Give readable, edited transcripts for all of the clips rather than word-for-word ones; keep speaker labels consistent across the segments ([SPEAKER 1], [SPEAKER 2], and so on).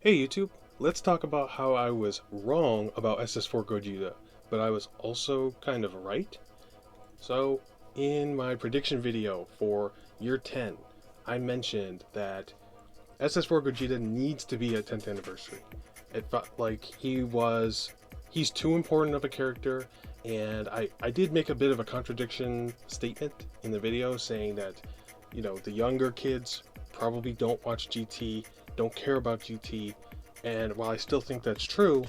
[SPEAKER 1] Hey YouTube, let's talk about how I was wrong about SS4 Gogeta, but I was also kind of right. So, in my prediction video for year 10, I mentioned that SS4 Gogeta needs to be at 10th anniversary. It felt like he's too important of a character, and I did make a bit of a contradiction statement in the video saying that, the younger kids probably don't watch GT, don't care about GT, and while I still think that's true,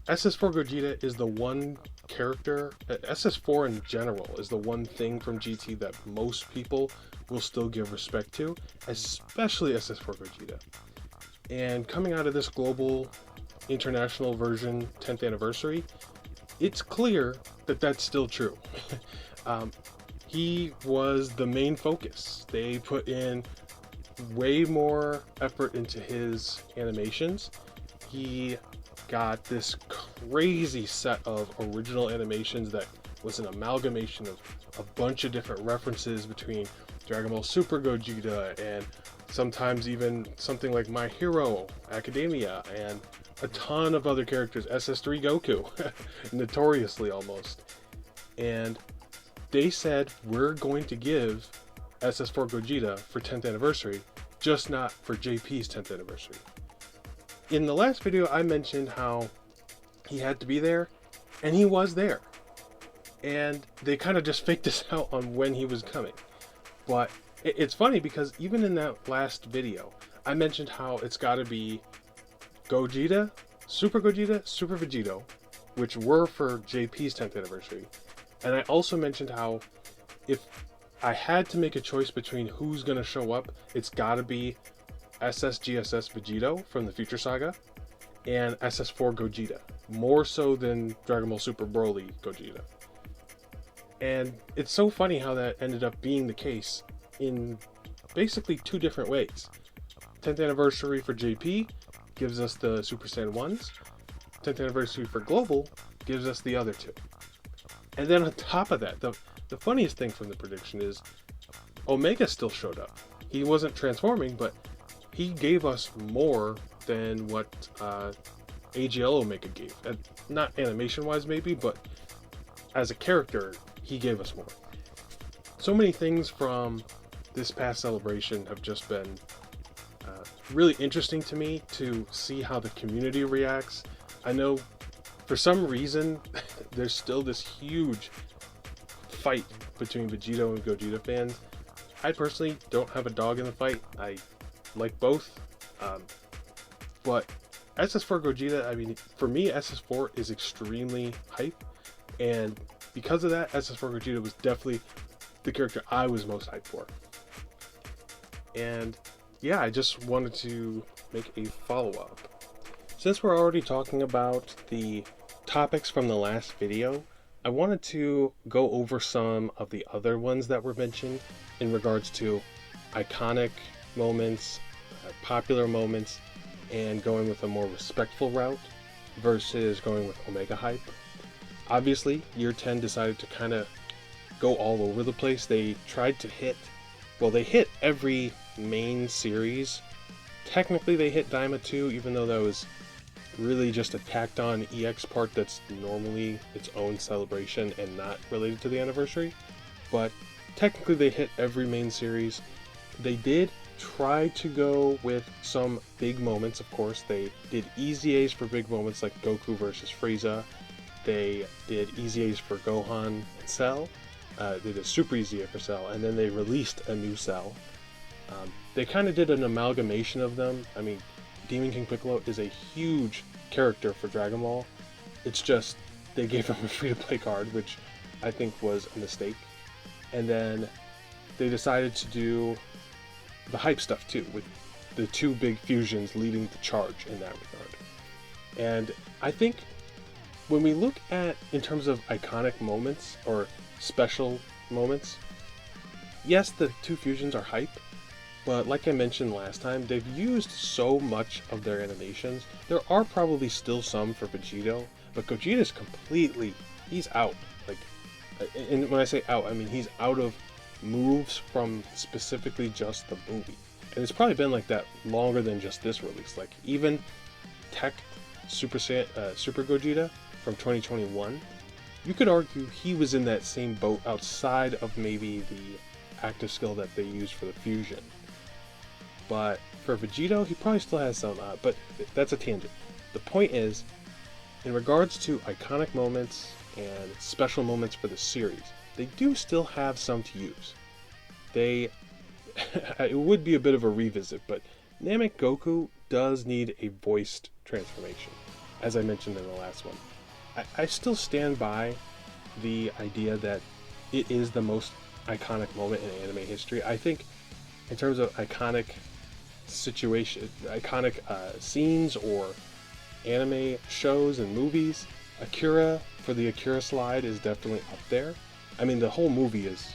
[SPEAKER 1] SS4 Gogeta is the one character, SS4 in general is the one thing from GT that most people will still give respect to, especially SS4 Gogeta. And coming out of this global international version 10th anniversary, it's clear that that's still true. He was the main focus. They put in way more effort into his animations. He got this crazy set of original animations that was an amalgamation of a bunch of different references between Dragon Ball Super Gogeta and sometimes even something like My Hero Academia and a ton of other characters, SS3 Goku, notoriously almost. And they said, we're going to give SS4 Gogeta for 10th anniversary, just not for JP's 10th anniversary. In the last video, I mentioned how he had to be there, and he was there. And they kind of just faked us out on when he was coming. But it's funny because even in that last video, I mentioned how it's got to be Gogeta, Super Vegito, which were for JP's 10th anniversary. And I also mentioned how if I had to make a choice between who's going to show up, it's got to be SSGSS Vegito from the Future Saga and SS4 Gogeta, more so than Dragon Ball Super Broly Gogeta. And it's so funny how that ended up being the case in basically two different ways. 10th anniversary for JP gives us the Super Saiyan 1s. 10th anniversary for Global gives us the other two. And then on top of that, the funniest thing from the prediction is Omega still showed up. He wasn't transforming, but he gave us more than what AGL Omega gave. Not animation-wise maybe, but as a character, he gave us more. So many things from this past celebration have just been really interesting to me to see how the community reacts. I know for some reason there's still this huge fight between Vegito and Gogeta fans. I personally don't have a dog in the fight. I like both. But SS4 Gogeta, I mean, for me, SS4 is extremely hype. And because of that, SS4 Gogeta was definitely the character I was most hyped for. And yeah, I just wanted to make a follow-up. Since we're already talking about the topics from the last video, I wanted to go over some of the other ones that were mentioned in regards to iconic moments, popular moments, and going with a more respectful route versus going with Omega hype. Obviously, year 10 decided to kind of go all over the place. They tried to hit, they hit every main series. Technically, they hit Daima 2, even though that was really just a tacked on EX part that's normally its own celebration and not related to the anniversary. But technically they hit every main series. They did try to go with some big moments, of course. They did easy A's for big moments like Goku versus Frieza. They did easy A's for Gohan and Cell. They did super easy A for Cell, and then they released a new Cell. They kind of did an amalgamation of them. I mean, Demon King Piccolo is a huge character for Dragon Ball. It's just they gave him a free-to-play card, which I think was a mistake. And then they decided to do the hype stuff too, with the two big fusions leading the charge in that regard. And I think when we look at, in terms of iconic moments or special moments, yes, the two fusions are hype, but like I mentioned last time, they've used so much of their animations. There are probably still some for Vegito, but Gogeta's completely, he's out. Like, and when I say out, I mean he's out of moves from specifically just the movie. And it's probably been like that longer than just this release. Like even Tech Super Gogeta from 2021, you could argue he was in that same boat outside of maybe the active skill that they used for the fusion. But for Vegito, he probably still has some, but that's a tangent. The point is, in regards to iconic moments and special moments for the series, they do still have some to use. It would be a bit of a revisit, but Namek Goku does need a voiced transformation, as I mentioned in the last one. I still stand by the idea that it is the most iconic moment in anime history. I think in terms of iconic scenes or anime shows and movies, Akira for the Akira slide is definitely up there. I mean, the whole movie is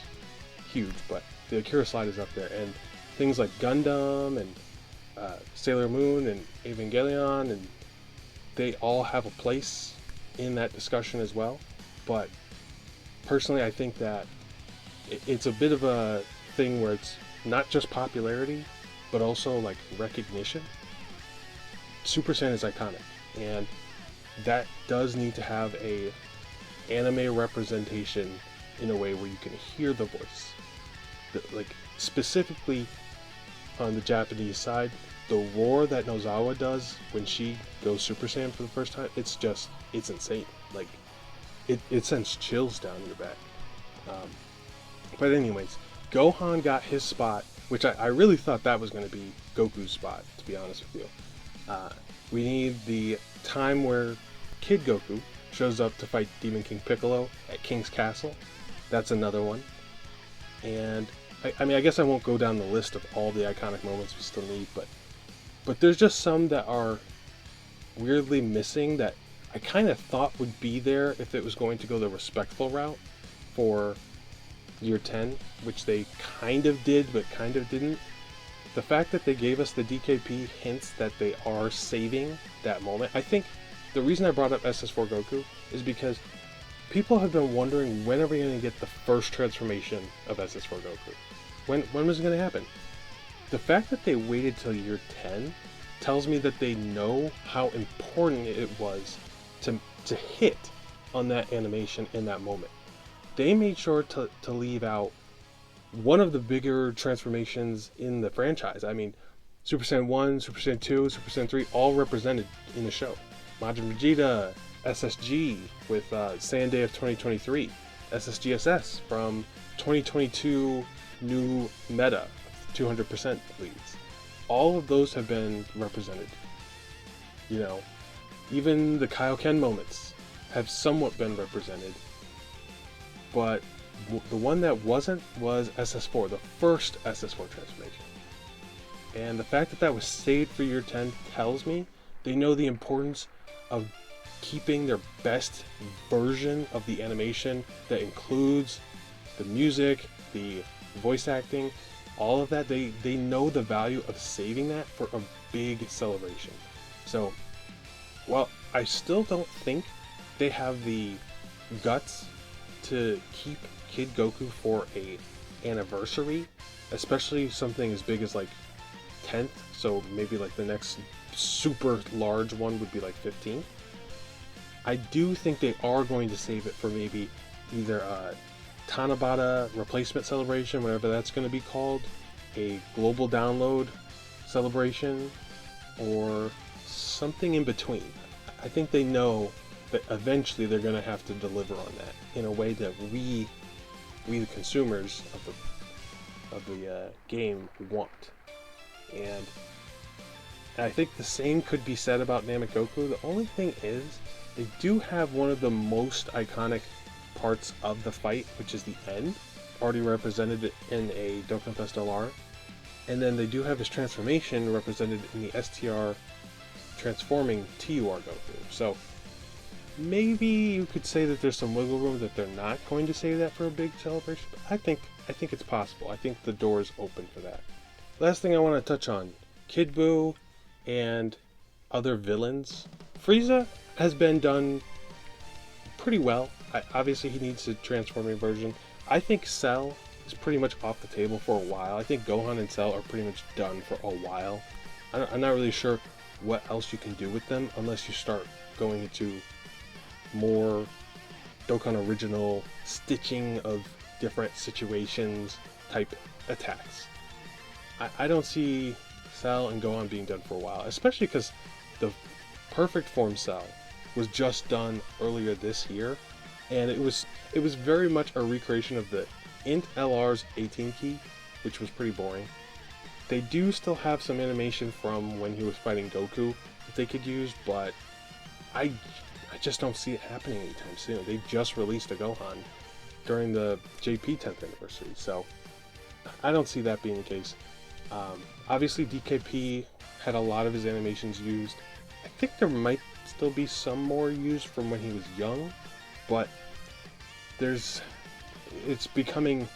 [SPEAKER 1] huge, but the Akira slide is up there. And things like Gundam and Sailor Moon and Evangelion, and they all have a place in that discussion as well. But personally, I think that it's a bit of a thing where it's not just popularity, but also like recognition. Super Saiyan is iconic, and that does need to have a anime representation in a way where you can hear the voice. Like specifically on the Japanese side, the roar that Nozawa does when she goes Super Saiyan for the first time, it's insane. Like it sends chills down your back. But anyways, Gohan got his spot, which I really thought that was going to be Goku's spot, to be honest with you. We need the time where Kid Goku shows up to fight Demon King Piccolo at King's Castle. That's another one. And I mean, I guess I won't go down the list of all the iconic moments we still need, but there's just some that are weirdly missing that I kind of thought would be there if it was going to go the respectful route for Year 10, which they kind of did, but kind of didn't. The fact that they gave us the DKP hints that they are saving that moment. I think the reason I brought up SS4 Goku is because people have been wondering, when are we going to get the first transformation of SS4 Goku? When was it going to happen? The fact that they waited till Year 10 tells me that they know how important it was to hit on that animation in that moment. They made sure to leave out one of the bigger transformations in the franchise. I mean, Super Saiyan 1, Super Saiyan 2, Super Saiyan 3, all represented in the show. Majin Vegeta, SSG with Saiyan Day of 2023, SSGSS from 2022 new meta, 200% leads. All of those have been represented. You know, even the Kaioken moments have somewhat been represented. But the one that wasn't was SS4, the first SS4 transformation. And the fact that that was saved for Year 10 tells me they know the importance of keeping their best version of the animation that includes the music, the voice acting, all of that. They know the value of saving that for a big celebration. So, while I still don't think they have the guts to keep Kid Goku for a anniversary, especially something as big as like 10th, so maybe like the next super large one would be like 15th. I do think they are going to save it for maybe either a Tanabata replacement celebration, whatever that's going to be called, a global download celebration, or something in between. I think they know that eventually they're going to have to deliver on that in a way that we the consumers of the game want. And I think the same could be said about Namek Goku. The only thing is, they do have one of the most iconic parts of the fight, which is the end, already represented in a Dokkan Fest LR. And then they do have his transformation represented in the STR transforming TUR Goku. So maybe you could say that there's some wiggle room that they're not going to save that for a big celebration, but I think it's possible. I think the door is open for that. Last thing I want to touch on, Kid Buu and other villains. Frieza has been done pretty well. Obviously he needs a transforming version. I think Cell is pretty much off the table for a while. I think Gohan and Cell are pretty much done for a while. I'm not really sure what else you can do with them unless you start going into more Dokkan original stitching of different situations type attacks. I don't see Cell and Gohan being done for a while, especially because the perfect form Cell was just done earlier this year, and it was very much a recreation of the Int LR's 18 key, which was pretty boring. They do still have some animation from when he was fighting Goku that they could use, but I just don't see it happening anytime soon. They just released a Gohan during the JP 10th anniversary, so I don't see that being the case. Obviously, DKP had a lot of his animations used. I think there might still be some more used from when he was young, but it's becoming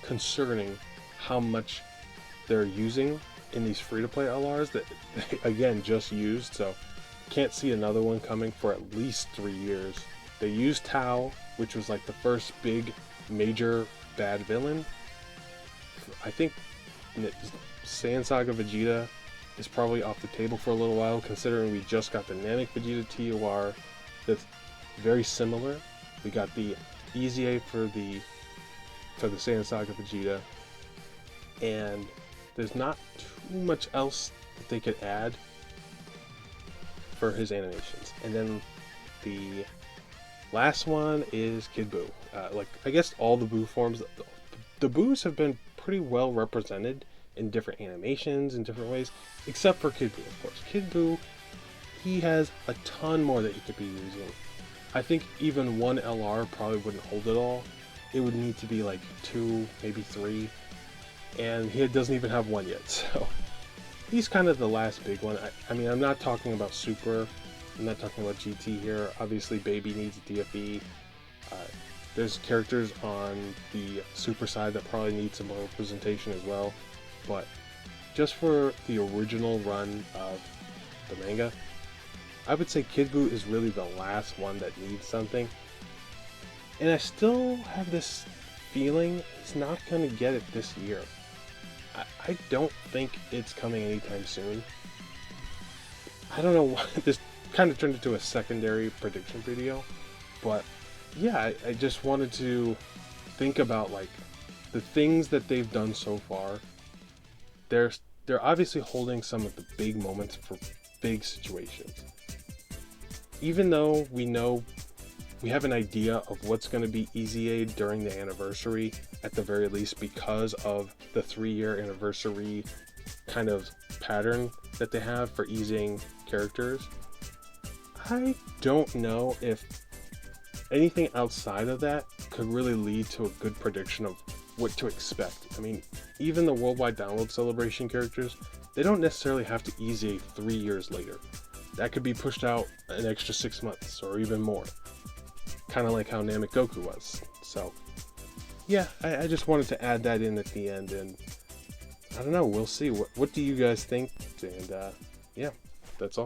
[SPEAKER 1] concerning how much they're using in these free-to-play LRs that they, again, just used, so can't see another one coming for at least 3 years. They used Tao, which was like the first big major bad villain. I think Saiyan Saga Vegeta is probably off the table for a little while, considering we just got the Namek Vegeta TOR that's very similar. We got the EZA for the Saiyan Saga Vegeta, and there's not too much else that they could add for his animations. And then the last one is Kid Buu. Like, I guess all the Buu forms, the Buus have been pretty well represented in different animations in different ways, except for Kid Buu, of course. Kid Buu, he has a ton more that he could be using. I think even one LR probably wouldn't hold it all. It would need to be like 2, maybe 3, and he doesn't even have 1 yet, so he's kind of the last big one. I mean, I'm not talking about Super, I'm not talking about GT here. Obviously, Baby needs a DFE. There's characters on the Super side that probably need some more representation as well, but just for the original run of the manga, I would say Kid Buu is really the last one that needs something. And I still have this feeling he's not going to get it this year. I don't think it's coming anytime soon. I don't know why this kind of turned into a secondary prediction video, but yeah, I just wanted to think about like the things that they've done so far. They're obviously holding some of the big moments for big situations. Even though we know we have an idea of what's going to be EZA during the anniversary, at the very least, because of the 3-year anniversary kind of pattern that they have for easing characters, I don't know if anything outside of that could really lead to a good prediction of what to expect. I mean, even the worldwide download celebration characters, they don't necessarily have to EZA 3 years later. That could be pushed out an extra 6 months or even more. Kind of like how Namek Goku was. So, yeah, I just wanted to add that in at the end, and I don't know, we'll see. What do you guys think? And, yeah, that's all.